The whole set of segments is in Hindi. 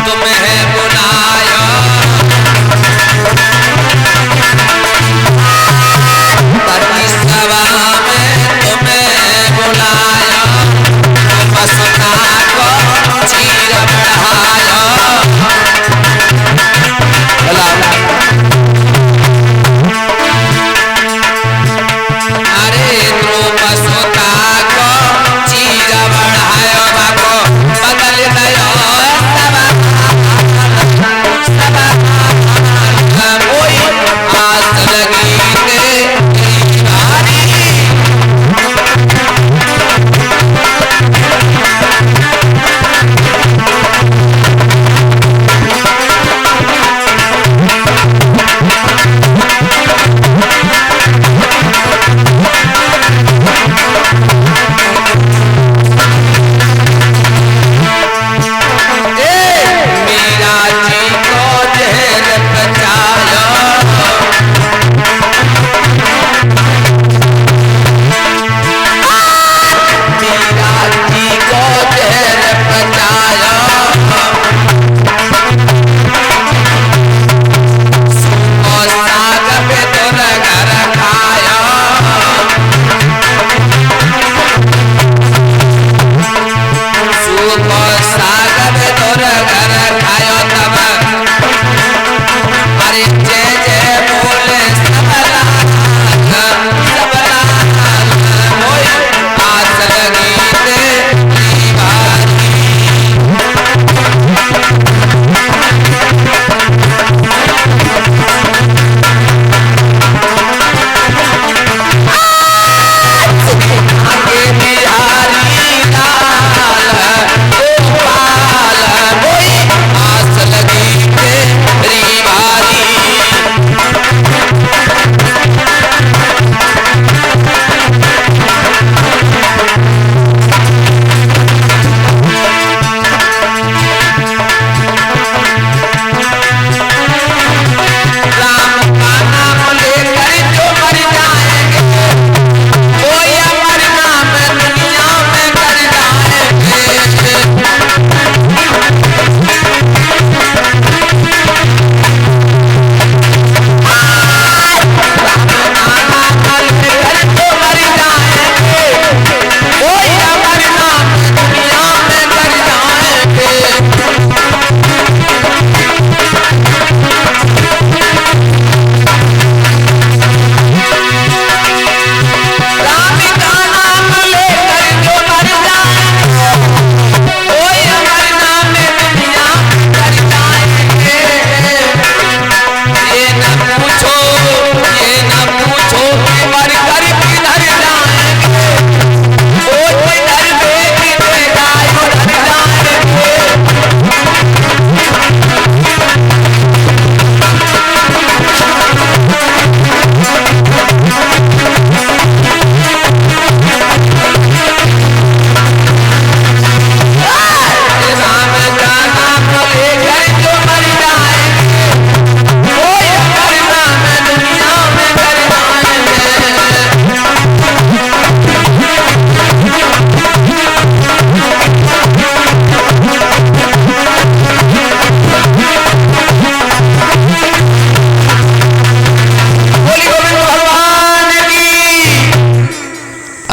तुम्हें बुलाया पति सभा में तुम्हें बुलाया मसना को चीर बढ़ाया अरे द्रुपसुता को चीर बढ़ाया बाको बदल दयो कोई आस लगी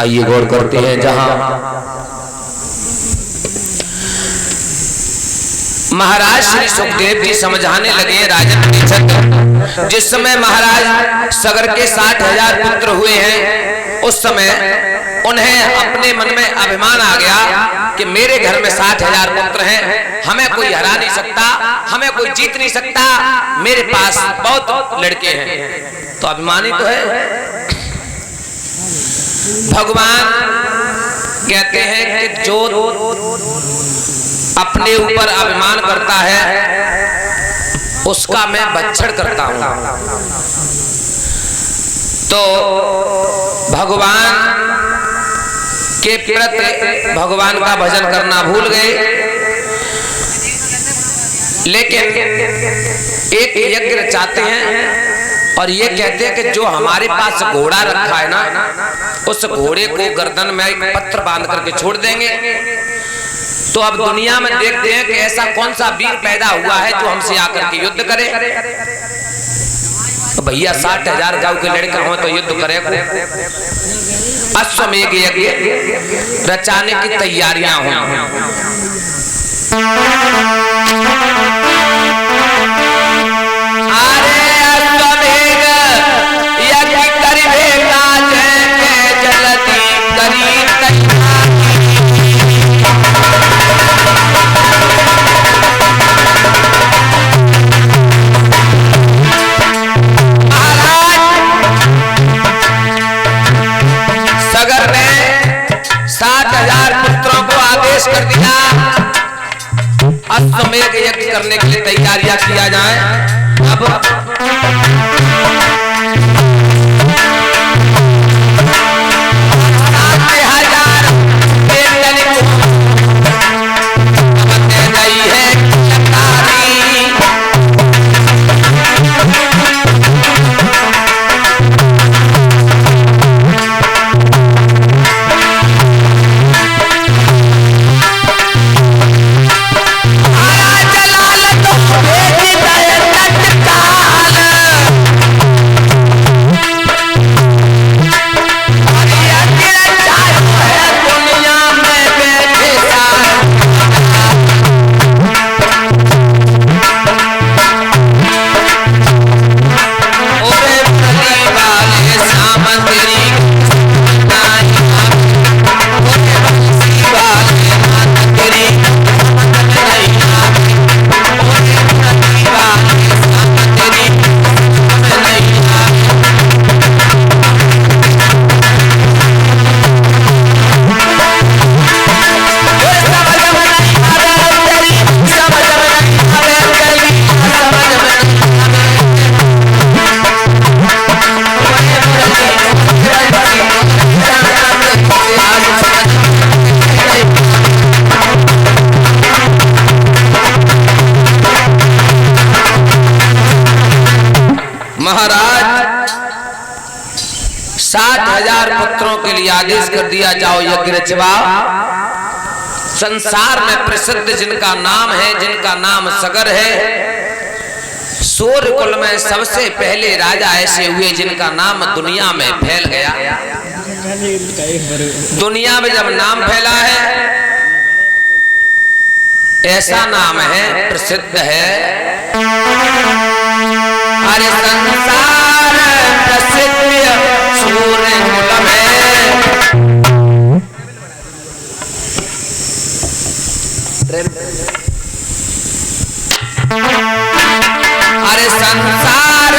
आइए गौर करते हैं। जहां महाराज श्री सुखदेव जी समझाने लगे राजन परीक्षित, जिस समय महाराज सगर के 60,000 पुत्र हुए हैं, उस समय उन्हें अपने मन में अभिमान आ गया कि मेरे घर में 60,000 पुत्र हैं, हमें कोई हरा नहीं सकता, हमें कोई जीत नहीं सकता, मेरे पास बहुत लड़के हैं। तो अभिमानी तो है। भगवान कहते हैं कि जो अपने ऊपर अभिमान करता है उसका मैं भक्षण करता हूं। तो भगवान के प्रति भगवान का भजन करना भूल गए, लेकिन एक यज्ञ चाहते हैं और ये कहते हैं कि जो हमारे पास घोड़ा रखा है ना, उस घोड़े को गर्दन में एक पत्थर बांध करके छोड़ देंगे, तो अब दुनिया में देखते हैं कि ऐसा कौन सा वीर पैदा हुआ है जो हमसे आकर के युद्ध करे। तो भैया 60,000 गांव के लड़के हो तो युद्ध करे। अश्वमेध यज्ञ रचाने की तैयारियां हुई। अरे अश्वमेध यज्ञ करिबे काज के जल्दी करी कर दिया। अश्वमेध यज्ञ करने के लिए तैयारियां किया जाए। अब 60,000 गई है महाराज 60,000 पुत्रों के लिए आदेश कर दिया, जाओ यज्ञ रचवाओ। संसार में प्रसिद्ध जिनका नाम है, जिनका नाम सगर है, सूर्य कुल में सबसे पहले राजा ऐसे हुए जिनका नाम दुनिया में फैल गया। दुनिया में जब नाम फैला है, ऐसा नाम है, प्रसिद्ध है। अरे संसार प्रसिद्ध सूर्य कुल में, अरे संसार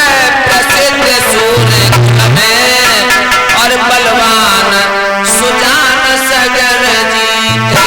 प्रसिद्ध सूर्य कुल में, और बलवान सुजान सगर जीते।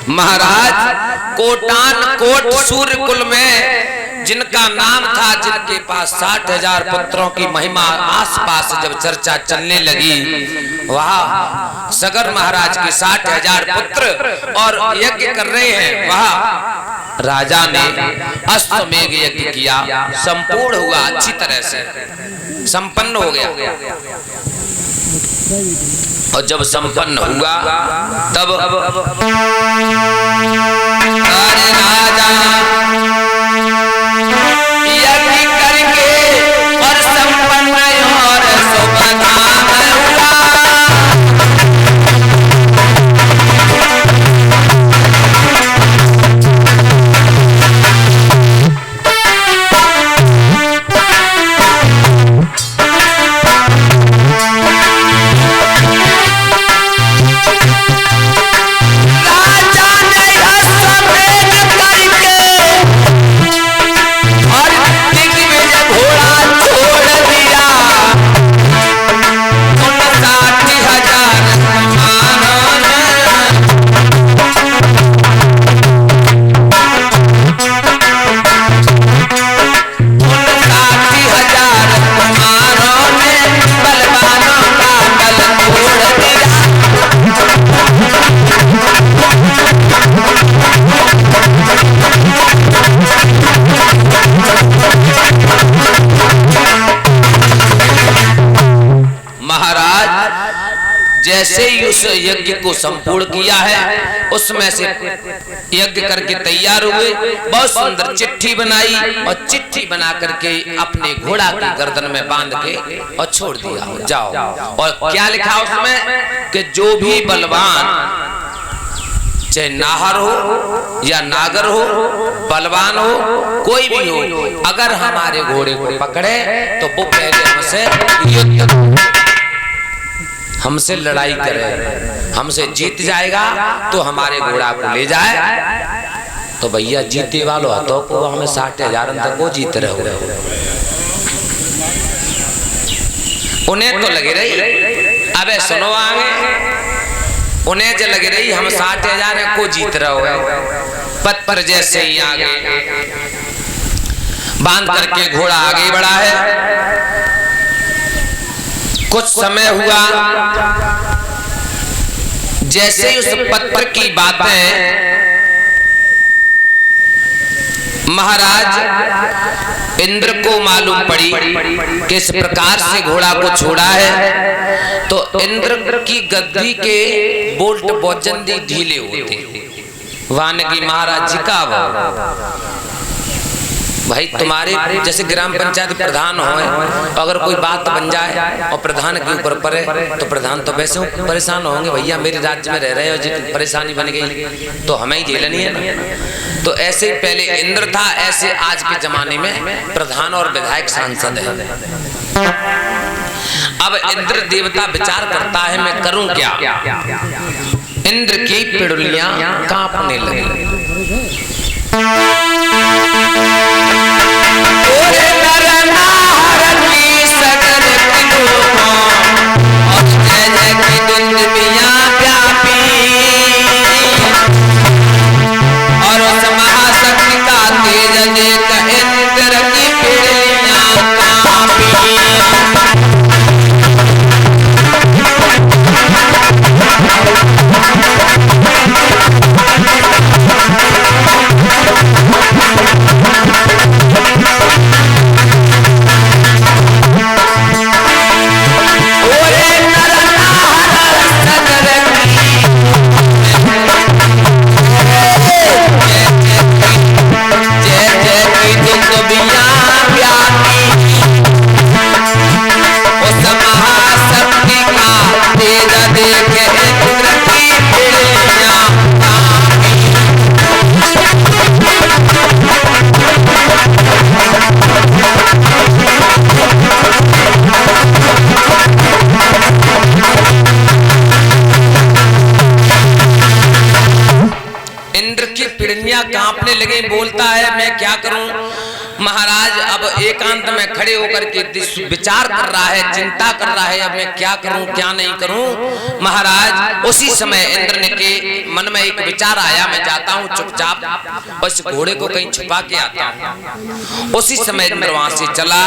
महाराज कोटान कोट सूर्य कुल में जिनका नाम था, जिनके पास 60,000 पुत्रों की महिमा आसपास जब चर्चा चलने लगी, वहाँ सगर महाराज के 60,000 पुत्र और यज्ञ कर रहे हैं। वहाँ राजा ने अश्वमेध यज्ञ किया, संपूर्ण हुआ अच्छी तरह से। संपन्न हो गया। और जब संपन्न हुआ तब अरे राजा यज्ञ करके और संपन्न और सुप्रधान हुआ। जैसे ही उस यज्ञ को संपूर्ण किया है, उसमें से यज्ञ करके तैयार हुए, बहुत सुंदर चिट्ठी बनाई और चिट्ठी बना करके अपने घोड़ा की गर्दन में बांध के और छोड़ दिया, जाओ। और क्या लिखा उसमें कि जो भी बलवान, चाहे नाहर हो या नागर हो, बलवान हो, कोई भी हो, अगर हमारे घोड़े को पकड़े तो वो पहले हमसे लड़ाई करे, हमसे जीत जाएगा तो हमारे घोड़ा को ले जाए। तो भैया जीते वालों हाथों को हमें 60,000 तक वो जीत रहे हो। उन्हें तो लगे रही, अबे सुनो आगे, उन्हें जो लगे रही हम 60,000 को जीत रहे हो। पथ पर जैसे ही आगे बांध करके घोड़ा आगे बढ़ा है। कुछ समय हुआ, जैसे उस पत्र की बातें महाराज इंद्र को मालूम पड़ी कि इस प्रकार से घोड़ा को छोड़ा है, तो इंद्र की गद्दी के बोल्ट बहुत जल्दी ढीले होते। वानगी महाराज जी का भाई, तुम्हारे जैसे ग्राम पंचायत प्रधान हो, अगर कोई बात बन जाए और प्रधान के ऊपर पड़े तो प्रधान तो वैसे परेशान होंगे, भैया मेरे राज्य में रह रहे हो, जितनी परेशानी बन गई तो हमें ही झेलनी है ना। तो ऐसे ही पहले इंद्र था, ऐसे आज के जमाने में प्रधान और विधायक सांसद है। अब इंद्र देवता विचार करता है मैं करूं क्या। इंद्र की पिड़ुलियां कांपने लगी। और उस महाशक्ति का तेज देख इंद्र की पिड़ियां कांपी। कांपने लगे। बोलता है मैं क्या करूं महाराज। अब एकांत में खड़े होकर के विचार कर रहा है, चिंता कर रहा है, अब मैं क्या करूं क्या नहीं करूं। महाराज उसी समय इंद्र ने के मन में एक विचार आया, मैं जाता हूं चुपचाप बस घोड़े को कहीं छुपा के आता हूं। उसी समय इंद्र वहां से चला,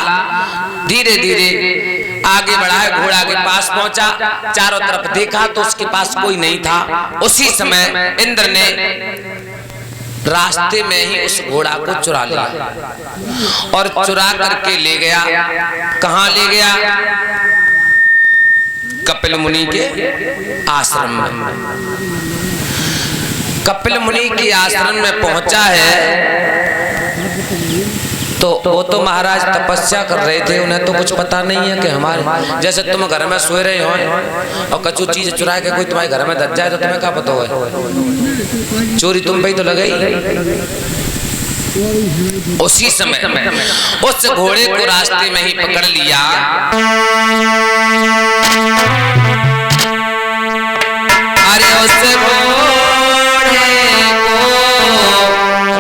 धीरे धीरे आगे बढ़ा है, घोड़ा के पास पहुंचा, चारों तरफ देखा तो उसके पास कोई नहीं था। उसी समय इंद्र ने रास्ते में ही उस घोड़ा को चुरा लिया और चुरा करके ले गया। कहाँ ले गया? कपिल मुनि के आश्रम में। कपिल मुनि के आश्रम में पहुंचा है तो वो तो महाराज तपस्या कर रहे थे, उन्हें तो कुछ पता नहीं है कि हमारे जैसे तुम घर में सोए रहे हो और कछु चीज चुरा के कोई तुम्हारे घर में दब जाए तो तुम्हें क्या पता होगा? चोरी तुम पे ही तो लगेगी। उसी समय उस घोड़े को रास्ते में ही पकड़ लिया। अरे उस घोड़े को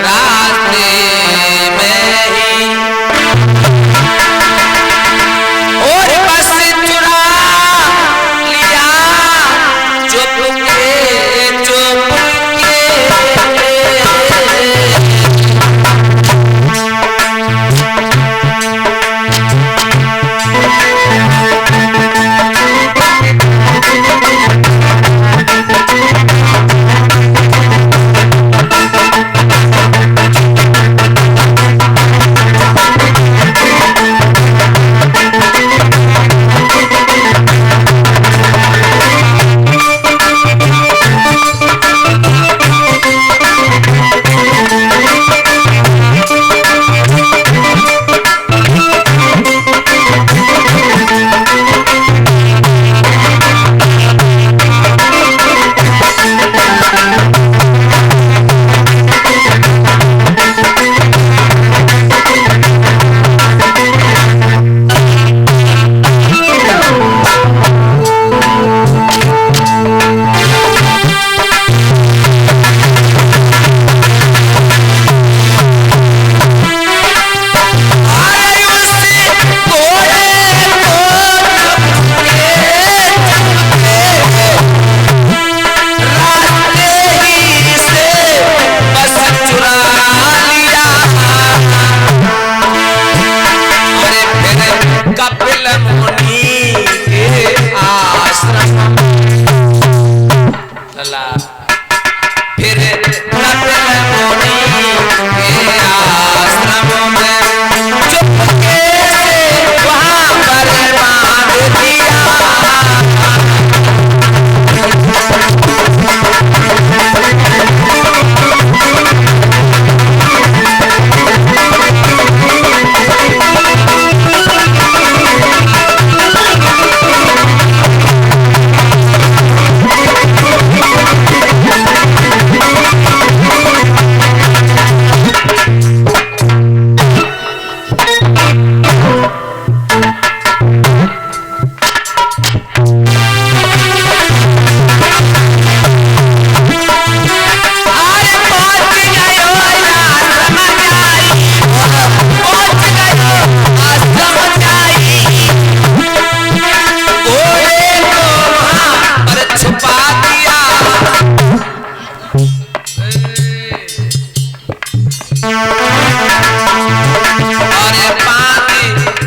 रास्ते में ही और बस चुरा लिया चुपके चुपके।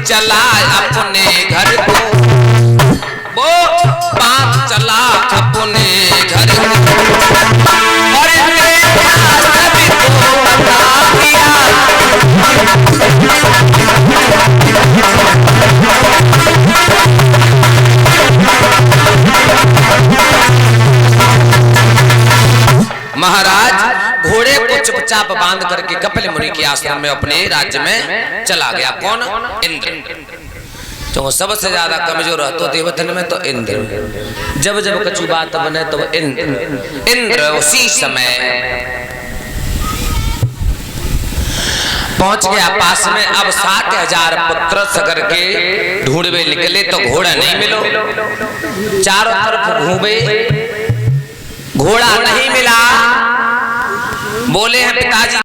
चला अपने घर को, वो बाप चला अपने घर को और सभी को बता दिया। महाराज घोड़े को चुपचाप बांध करके कपिल मुनि के आश्रम में अपने राज्य में चला गया। कौन? इंद्र। तो सबसे ज्यादा कमजोर रहते देवतन में तो इंद्र। जब जब कछु बात बने तो इंद्र उसी समय पहुंच गया पास में। अब 60,000 पुत्र सगर के ढूंढवे निकले तो घोड़ा नहीं मिलो, चारों तरफ घूमे, घोड़ा नहीं मिला। बोले हैं पिताजी